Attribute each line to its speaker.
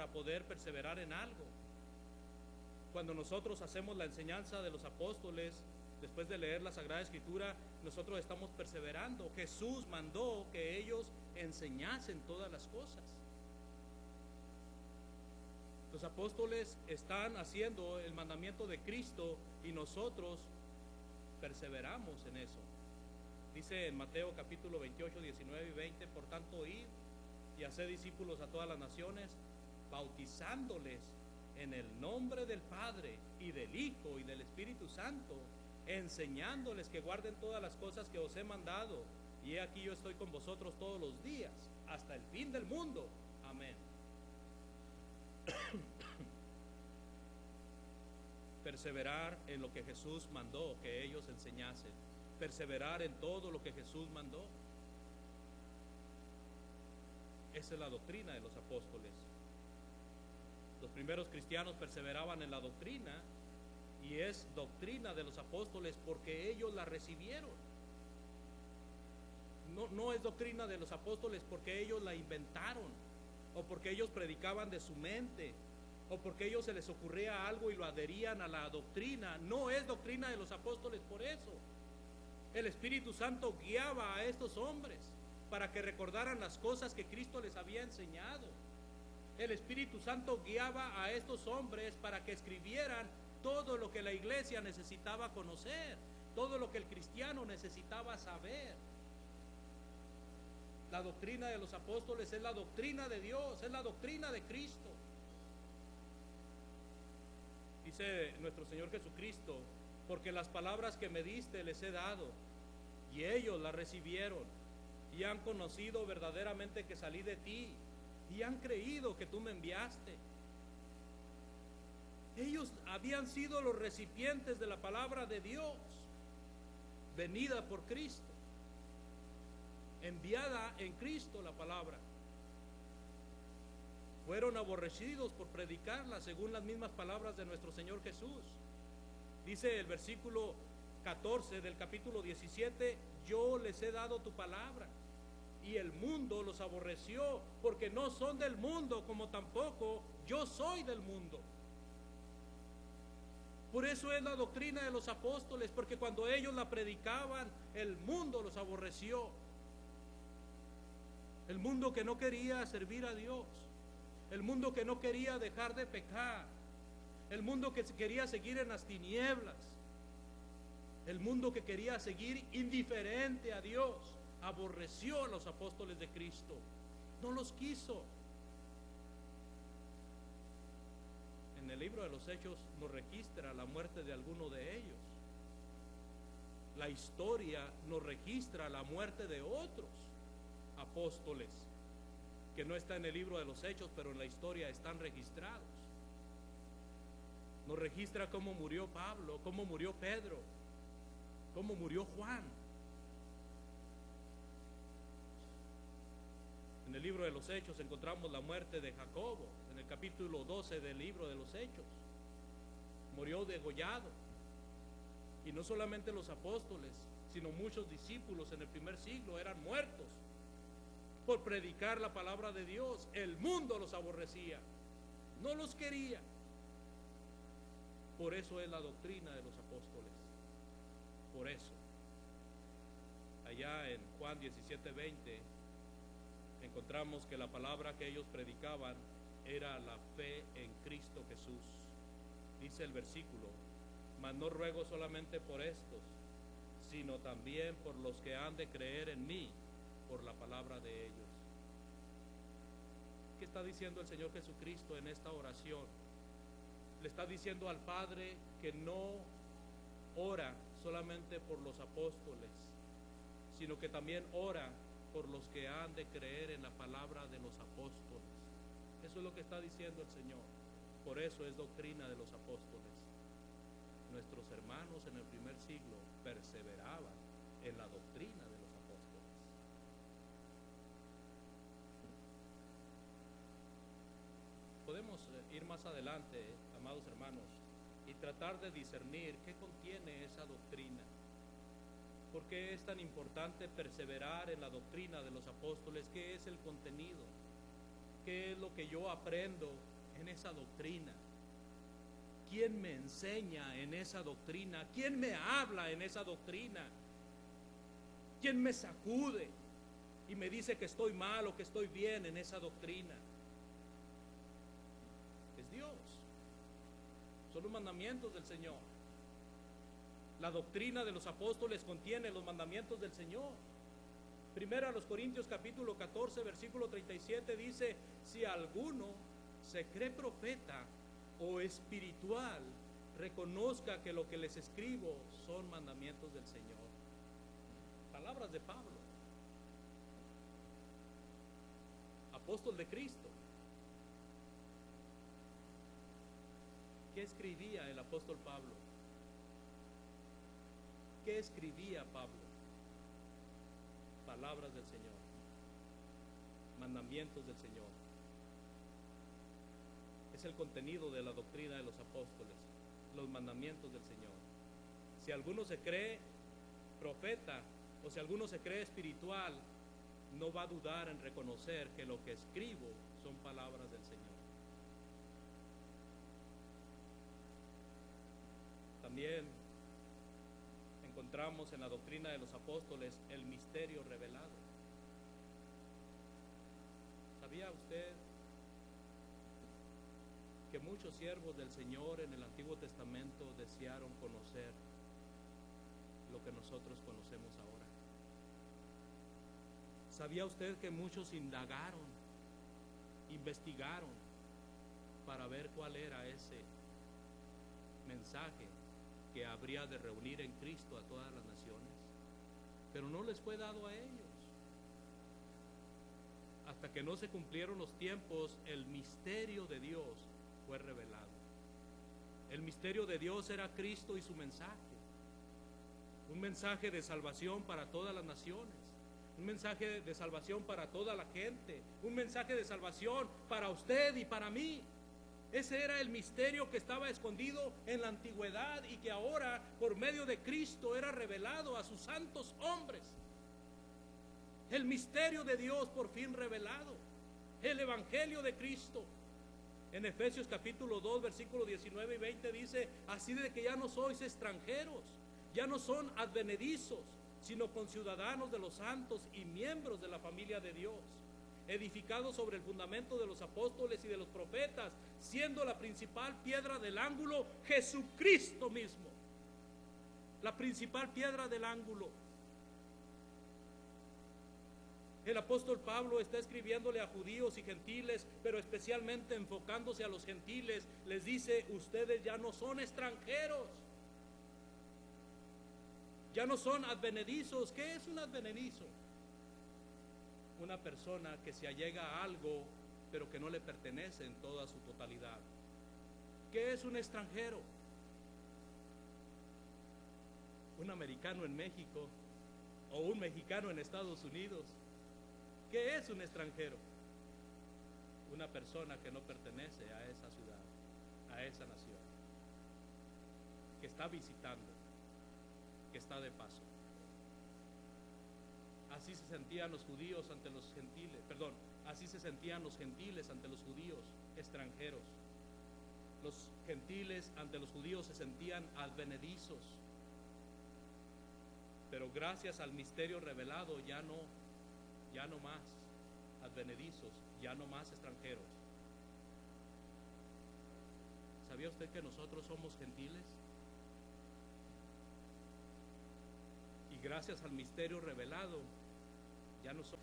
Speaker 1: poder perseverar en algo. Cuando nosotros hacemos la enseñanza de los apóstoles, después de leer la Sagrada Escritura, nosotros estamos perseverando. Jesús mandó que ellos enseñasen todas las cosas. Los apóstoles están haciendo el mandamiento de Cristo y nosotros perseveramos en eso. Dice en Mateo capítulo 28, 19 y 20, por tanto, id y haced discípulos a todas las naciones, bautizándoles en el nombre del Padre y del Hijo y del Espíritu Santo, enseñándoles que guarden todas las cosas que os he mandado. Y he aquí yo estoy con vosotros todos los días, hasta el fin del mundo. Amén. Perseverar en lo que Jesús mandó que ellos enseñasen. Perseverar en todo lo que Jesús mandó. Esa es la doctrina de los apóstoles. Los primeros cristianos perseveraban en la doctrina, y es doctrina de los apóstoles porque ellos la recibieron. No es doctrina de los apóstoles porque ellos la inventaron, o porque ellos predicaban de su mente, o porque a ellos se les ocurría algo y lo adherían a la doctrina. No es doctrina de los apóstoles por eso. El Espíritu Santo guiaba a estos hombres para que recordaran las cosas que Cristo les había enseñado. El Espíritu Santo guiaba a estos hombres para que escribieran todo lo que la iglesia necesitaba conocer, todo lo que el cristiano necesitaba saber. La doctrina de los apóstoles es la doctrina de Dios, es la doctrina de Cristo. Dice nuestro Señor Jesucristo, porque las palabras que me diste les he dado, y ellos las recibieron, y han conocido verdaderamente que salí de ti, y han creído que tú me enviaste. Ellos habían sido los recipientes de la palabra de Dios, venida por Cristo, enviada en Cristo la palabra. Fueron aborrecidos por predicarla según las mismas palabras de nuestro Señor Jesús. Dice el versículo 14 del capítulo 17, yo les he dado tu palabra, y el mundo los aborreció, porque no son del mundo, como tampoco yo soy del mundo. Por eso es la doctrina de los apóstoles, porque cuando ellos la predicaban, el mundo los aborreció. El mundo que no quería servir a Dios, el mundo que no quería dejar de pecar, el mundo que quería seguir en las tinieblas, el mundo que quería seguir indiferente a Dios, aborreció a los apóstoles de Cristo, no los quiso. En el libro de los Hechos nos registra la muerte de alguno de ellos. La historia nos registra la muerte de otros apóstoles que no está en el libro de los Hechos, pero en la historia están registrados. Nos registra cómo murió Pablo, cómo murió Pedro, cómo murió Juan. En el libro de los Hechos encontramos la muerte de Jacobo, en el capítulo 12 del libro de los Hechos. Murió degollado. Y no solamente los apóstoles, sino muchos discípulos en el primer siglo eran muertos por predicar la palabra de Dios. El mundo los aborrecía, no los quería. Por eso es la doctrina de los apóstoles. Por eso. Allá en Juan 17:20 encontramos que la palabra que ellos predicaban era la fe en Cristo Jesús. Dice el versículo, mas no ruego solamente por estos, sino también por los que han de creer en mí, por la palabra de ellos. ¿Qué está diciendo el Señor Jesucristo en esta oración? Le está diciendo al Padre que no ora solamente por los apóstoles, sino que también ora por los que han de creer en la palabra de los apóstoles. Eso es lo que está diciendo el Señor. Por eso es doctrina de los apóstoles. Nuestros hermanos en el primer siglo perseveraban en la doctrina de los apóstoles. Podemos ir más adelante, amados hermanos, y tratar de discernir qué contiene esa doctrina. ¿Por qué es tan importante perseverar en la doctrina de los apóstoles? ¿Qué es el contenido? ¿Qué es lo que yo aprendo en esa doctrina? ¿Quién me enseña en esa doctrina? ¿Quién me habla en esa doctrina? ¿Quién me sacude y me dice que estoy mal o que estoy bien en esa doctrina? Es Dios. Son los mandamientos del Señor. La doctrina de los apóstoles contiene los mandamientos del Señor. Primera a los Corintios capítulo 14 versículo 37 dice: si alguno se cree profeta o espiritual, reconozca que lo que les escribo son mandamientos del Señor. Palabras de Pablo, apóstol de Cristo. ¿Qué escribía el apóstol Pablo? ¿Qué escribía Pablo? Palabras del Señor, mandamientos del Señor. Es el contenido de la doctrina de los apóstoles, los mandamientos del Señor. Si alguno se cree profeta o si alguno se cree espiritual, no va a dudar en reconocer que lo que escribo son palabras del Señor. También encontramos en la doctrina de los apóstoles el misterio revelado. ¿Sabía usted que muchos siervos del Señor en el Antiguo Testamento desearon conocer lo que nosotros conocemos ahora? ¿Sabía usted que muchos indagaron, investigaron para ver cuál era ese mensaje que habría de reunir en Cristo a todas las naciones? Pero no les fue dado a ellos. Hasta que no se cumplieron los tiempos, el misterio de Dios fue revelado. El misterio de Dios era Cristo y su mensaje. Un mensaje de salvación para todas las naciones. Un mensaje de salvación para toda la gente. Un mensaje de salvación para usted y para mí. Ese era el misterio que estaba escondido en la antigüedad y que ahora, por medio de Cristo, era revelado a sus santos hombres. El misterio de Dios por fin revelado. El evangelio de Cristo. En Efesios capítulo 2, versículos 19 y 20 dice: así de que ya no sois extranjeros, ya no son advenedizos, sino conciudadanos de los santos y miembros de la familia de Dios, edificados sobre el fundamento de los apóstoles y de los profetas, siendo la principal piedra del ángulo Jesucristo mismo. La principal piedra del ángulo. El apóstol Pablo está escribiéndole a judíos y gentiles, pero especialmente enfocándose a los gentiles. Les dice: ustedes ya no son extranjeros, ya no son advenedizos. ¿Qué es un advenedizo? Una persona que se allega a algo pero que no le pertenece en toda su totalidad. ¿Qué es un extranjero? Un americano en México o un mexicano en Estados Unidos. ¿Qué es un extranjero? Una persona que no pertenece a esa ciudad, a esa nación, que está visitando, que está de paso. Así se sentían los judíos ante los gentiles, así se sentían los gentiles ante los judíos extranjeros. Los gentiles ante los judíos se sentían advenedizos. Pero gracias al misterio revelado ya no más advenedizos, ya no más extranjeros. ¿Sabía usted que nosotros somos gentiles? Y gracias al misterio revelado ya no somos.